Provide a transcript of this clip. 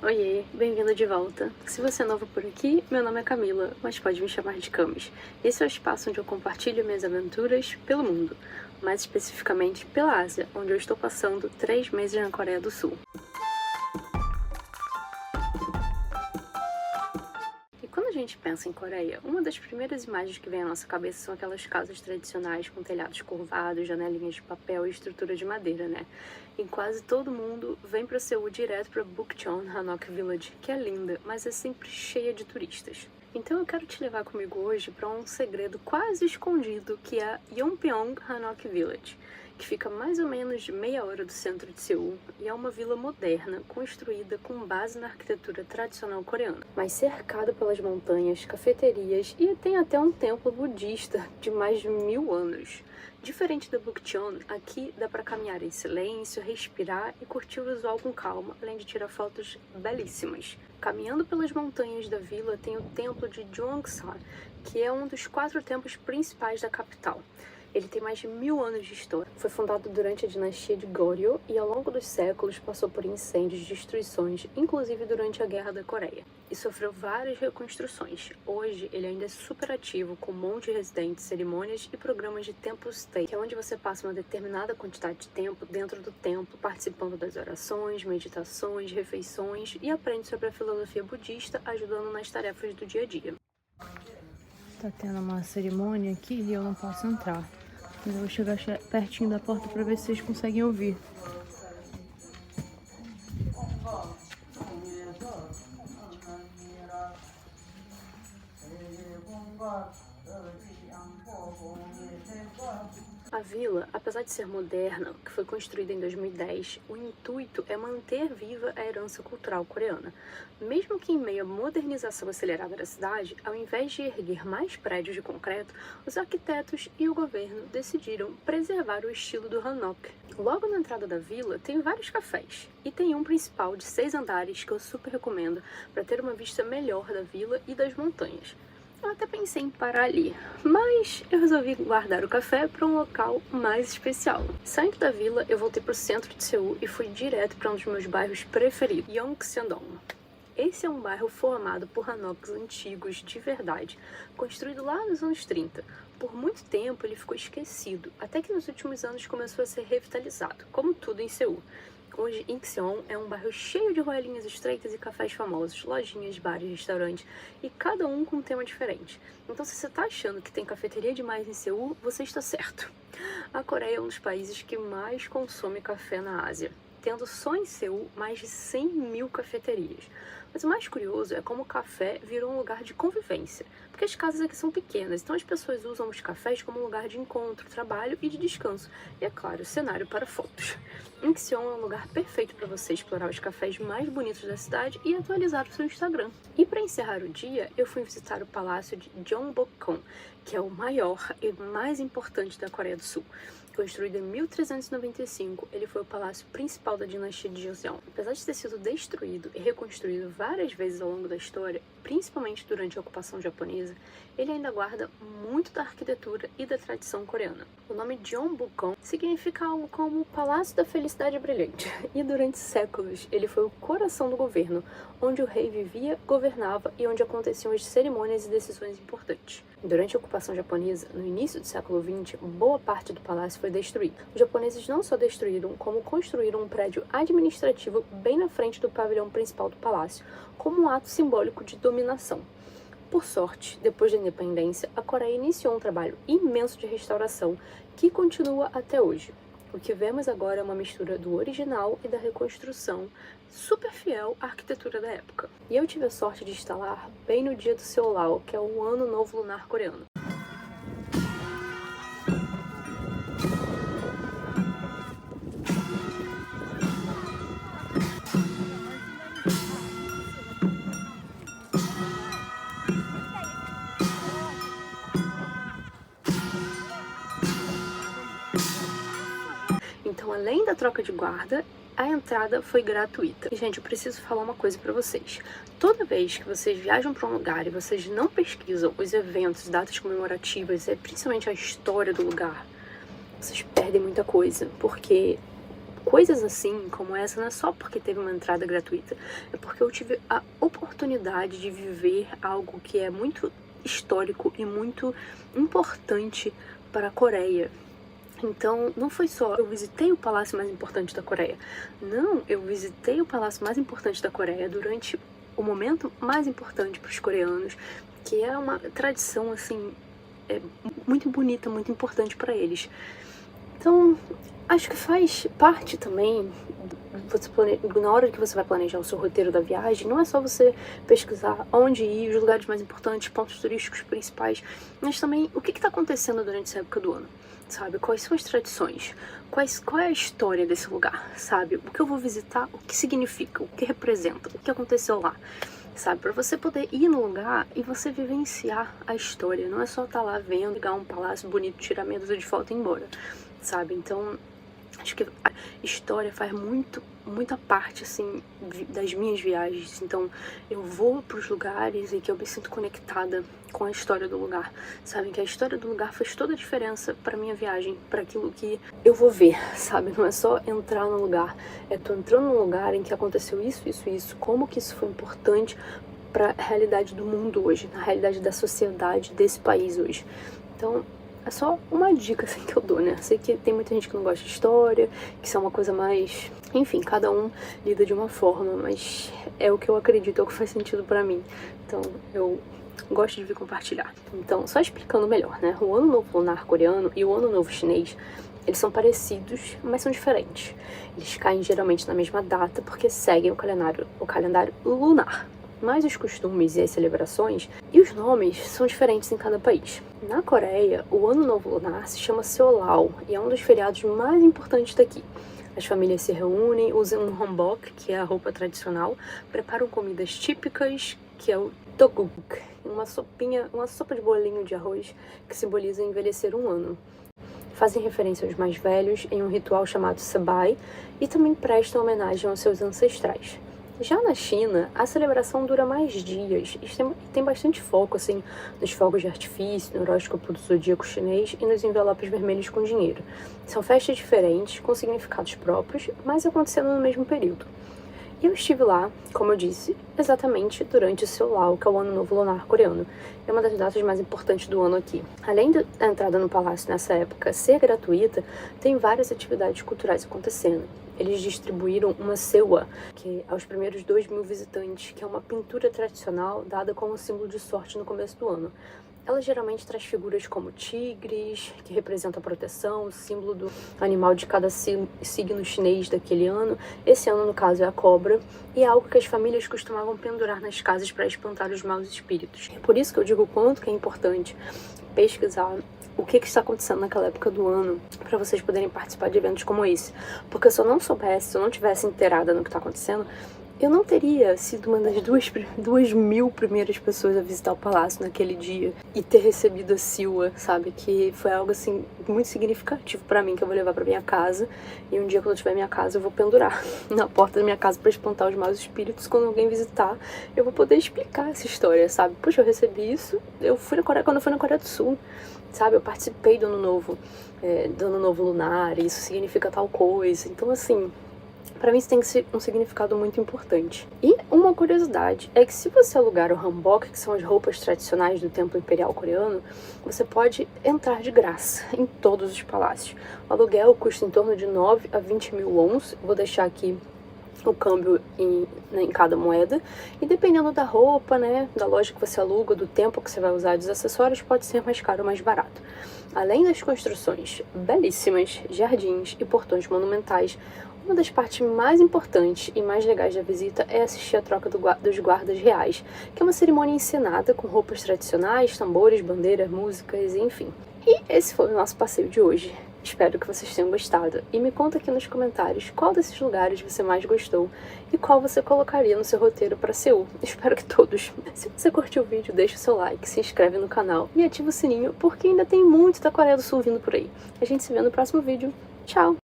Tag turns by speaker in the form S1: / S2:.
S1: Oiê, bem-vindo de volta. Se você é novo por aqui, meu nome é Camila, mas pode me chamar de Camis. Esse é o espaço onde eu compartilho minhas aventuras pelo mundo, mais especificamente pela Ásia, onde eu estou passando 3 meses na Coreia do Sul. E quando a gente pensa em Coreia, uma das primeiras imagens que vem à nossa cabeça são aquelas casas tradicionais com telhados curvados, janelinhas de papel e estrutura de madeira, né? E quase todo mundo vem para Seul direto para Bukchon, Hanok Village, que é linda, mas é sempre cheia de turistas. Então eu quero te levar comigo hoje para um segredo quase escondido que é Yonpyong Hanok Village, que fica mais ou menos de meia hora do centro de Seul e é uma vila moderna construída com base na arquitetura tradicional coreana, mas cercada pelas montanhas, cafeterias e tem até um templo budista de mais de 1000 anos. Diferente da Bukchon, aqui dá para caminhar em silêncio, respirar e curtir o visual com calma, além de tirar fotos belíssimas. Caminhando pelas montanhas da vila tem o templo de Jongsan, que é um dos 4 templos principais da capital. Ele tem mais de 1000 anos de história. Foi fundado durante a dinastia de Goryeo e ao longo dos séculos passou por incêndios e destruições, inclusive durante a Guerra da Coreia, e sofreu várias reconstruções. Hoje ele ainda é super ativo, com um monte de residentes, cerimônias e programas de temple stay, que é onde você passa uma determinada quantidade de tempo dentro do templo, participando das orações, meditações, refeições e aprende sobre a filosofia budista, ajudando nas tarefas do dia a dia. Tá tendo uma cerimônia aqui e eu não posso entrar. Eu vou chegar pertinho da porta para ver se vocês conseguem ouvir. A vila, apesar de ser moderna, que foi construída em 2010, o intuito é manter viva a herança cultural coreana. Mesmo que em meio à modernização acelerada da cidade, ao invés de erguer mais prédios de concreto, os arquitetos e o governo decidiram preservar o estilo do Hanok. Logo na entrada da vila tem vários cafés, e tem um principal de 6 andares que eu super recomendo para ter uma vista melhor da vila e das montanhas. Eu até pensei em parar ali, mas eu resolvi guardar o café para um local mais especial. Saindo da vila, eu voltei para o centro de Seul e fui direto para um dos meus bairros preferidos, Yongsan-dong. Esse é um bairro formado por Hanoks antigos de verdade, construído lá nos anos 30. Por muito tempo ele ficou esquecido, até que nos últimos anos começou a ser revitalizado, como tudo em Seul. Hoje, Incheon é um bairro cheio de ruelinhas estreitas e cafés famosos, lojinhas, bares, restaurantes, e cada um com um tema diferente. Então, se você tá achando que tem cafeteria demais em Seul, você está certo. A Coreia é um dos países que mais consome café na Ásia, tendo só em Seul mais de 100 mil cafeterias. Mas o mais curioso é como o café virou um lugar de convivência, porque as casas aqui são pequenas, então as pessoas usam os cafés como um lugar de encontro, trabalho e de descanso. E é claro, cenário para fotos. Incheon é um lugar perfeito para você explorar os cafés mais bonitos da cidade e atualizar o seu Instagram. E para encerrar o dia, eu fui visitar o Palácio de Gyeongbokgung, que é o maior e mais importante da Coreia do Sul. Construído em 1395, ele foi o palácio principal da dinastia de Joseon. Apesar de ter sido destruído e reconstruído várias vezes ao longo da história, principalmente durante a ocupação japonesa, ele ainda guarda muito da arquitetura e da tradição coreana. O nome Gyeongbokgung significa algo como Palácio da Felicidade Brilhante, e durante séculos ele foi o coração do governo, onde o rei vivia, governava e onde aconteciam as cerimônias e decisões importantes. Durante a ocupação japonesa, no início do século XX, boa parte do palácio foi destruída. Os japoneses não só destruíram, como construíram um prédio administrativo bem na frente do pavilhão principal do palácio, como um ato simbólico de dominação. Por sorte, depois da independência, a Coreia iniciou um trabalho imenso de restauração que continua até hoje. O que vemos agora é uma mistura do original e da reconstrução, super fiel à arquitetura da época. E eu tive a sorte de estar lá bem no dia do Seollal, que é o Ano Novo Lunar Coreano. Então, além da troca de guarda, a entrada foi gratuita. E, gente, eu preciso falar uma coisa pra vocês. Toda vez que vocês viajam pra um lugar e vocês não pesquisam os eventos, datas comemorativas, principalmente a história do lugar, vocês perdem muita coisa, porque coisas assim, como essa, não é só porque teve uma entrada gratuita, é porque eu tive a oportunidade de viver algo que é muito histórico e muito importante para a Coreia. Então, não foi só eu visitei o palácio mais importante da Coreia. Não, eu visitei o palácio mais importante da Coreia durante o momento mais importante para os coreanos, que é uma tradição, assim, muito bonita, muito importante para eles. Então, acho que faz parte também, na hora que você vai planejar o seu roteiro da viagem, não é só você pesquisar onde ir, os lugares mais importantes, pontos turísticos principais, mas também o que está acontecendo durante essa época do ano, sabe? Quais são as tradições? Qual é a história desse lugar, sabe? O que eu vou visitar, o que significa, o que representa, o que aconteceu lá, sabe? Para você poder ir no lugar e você vivenciar a história, não é só estar lá vendo, ligar um palácio bonito, tirar meia dúzia de foto e ir embora, sabe? Então, acho que a história faz muita parte, assim, das minhas viagens. Então, eu vou para os lugares e que eu me sinto conectada com a história do lugar, sabe? Que a história do lugar faz toda a diferença para minha viagem, para aquilo que eu vou ver, sabe? Não é só entrar no lugar, tô entrando num lugar em que aconteceu isso, como que isso foi importante para a realidade do mundo hoje, na realidade da sociedade desse país hoje. Então, é só uma dica assim que eu dou, né? Sei que tem muita gente que não gosta de história, que isso é uma coisa mais... Enfim, cada um lida de uma forma, mas é o que eu acredito, é o que faz sentido pra mim. Então, eu gosto de vir compartilhar. Então, só explicando melhor, né? O Ano Novo Lunar coreano e o Ano Novo chinês, eles são parecidos, mas são diferentes. Eles caem geralmente na mesma data, porque seguem o calendário lunar. Mas os costumes e as celebrações e os nomes são diferentes em cada país. Na Coreia, o Ano Novo Lunar se chama Seollal e é um dos feriados mais importantes daqui. As famílias se reúnem, usam um hanbok, que é a roupa tradicional, preparam comidas típicas, que é o tteokguk, uma sopa de bolinho de arroz que simboliza envelhecer um ano. Fazem referência aos mais velhos em um ritual chamado Sabai e também prestam homenagem aos seus ancestrais. Já na China, a celebração dura mais dias e tem bastante foco assim, nos fogos de artifício, no horóscopo do zodíaco chinês e nos envelopes vermelhos com dinheiro. São festas diferentes, com significados próprios, mas acontecendo no mesmo período. E eu estive lá, como eu disse, exatamente durante o Seollal, que é o Ano Novo Lunar coreano. É uma das datas mais importantes do ano aqui. Além da entrada no palácio nessa época ser gratuita, tem várias atividades culturais acontecendo. Eles distribuíram uma sewa, que aos primeiros 2.000 visitantes, que é uma pintura tradicional dada como símbolo de sorte no começo do ano. Ela geralmente traz figuras como tigres, que representam a proteção, o símbolo do animal de cada signo chinês daquele ano. Esse ano, no caso, é a cobra, e é algo que as famílias costumavam pendurar nas casas para espantar os maus espíritos. É por isso que eu digo o quanto que é importante pesquisar o que está acontecendo naquela época do ano, para vocês poderem participar de eventos como esse. Porque se eu não soubesse, se eu não tivesse inteirada no que está acontecendo, eu não teria sido uma das 2.000 primeiras pessoas a visitar o palácio naquele dia e ter recebido a sewa, sabe? Que foi algo, assim, muito significativo pra mim, que eu vou levar pra minha casa. E um dia, quando eu tiver minha casa, eu vou pendurar na porta da minha casa pra espantar os maus espíritos. Quando alguém visitar, eu vou poder explicar essa história, sabe? Puxa, eu recebi isso, eu fui na Coreia, quando eu fui na Coreia do Sul, sabe? Eu participei do Ano Novo Lunar, e isso significa tal coisa. Então, assim... Pra mim isso tem um significado muito importante. E uma curiosidade é que se você alugar o hanbok, que são as roupas tradicionais do templo imperial coreano, você pode entrar de graça em todos os palácios. O aluguel custa em torno de 9 a 20 mil wons. Vou deixar aqui o câmbio em cada moeda. E dependendo da roupa, né, da loja que você aluga, do tempo que você vai usar, dos acessórios, pode ser mais caro ou mais barato. Além das construções belíssimas, jardins e portões monumentais, uma das partes mais importantes e mais legais da visita é assistir a troca dos guardas reais, que é uma cerimônia encenada com roupas tradicionais, tambores, bandeiras, músicas, enfim. E esse foi o nosso passeio de hoje. Espero que vocês tenham gostado e me conta aqui nos comentários qual desses lugares você mais gostou e qual você colocaria no seu roteiro para Seul. Espero que todos. Se você curtiu o vídeo, deixa o seu like, se inscreve no canal e ativa o sininho porque ainda tem muito da Coreia do Sul vindo por aí. A gente se vê no próximo vídeo. Tchau!